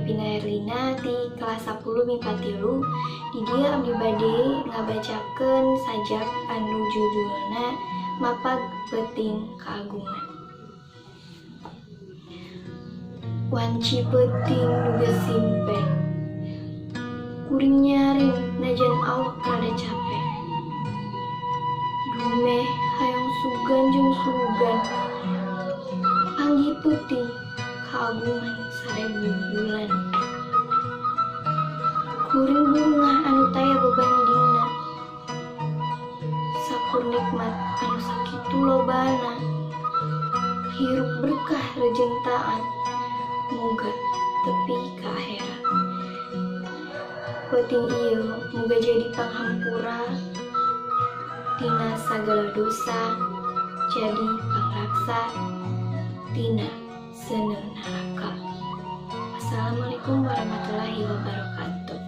Devina Erlina di kelas 10 MIPA 3. Di dia abdi bade ngabacakeun sajak anu judulna Mapag Peuting Kaagungan. Wanci peuting nu geus simpe, kuring nyaring najan awak rada capek. Dumeh hayang sugan jeung sugan, panggih peuting kaagungan 1000 bulan. Kuring bungah anu taya bebandingna, sakur nikmat anu sakitu lobana. Hirup berkah rejeung taat, muga tepi ka akhirat. Peuting ieu muga jadi panghampura tina sagala dosa, jadi pangraksa tina seuneu neraka. Wassalamualaikum warahmatullahi wabarakatuh.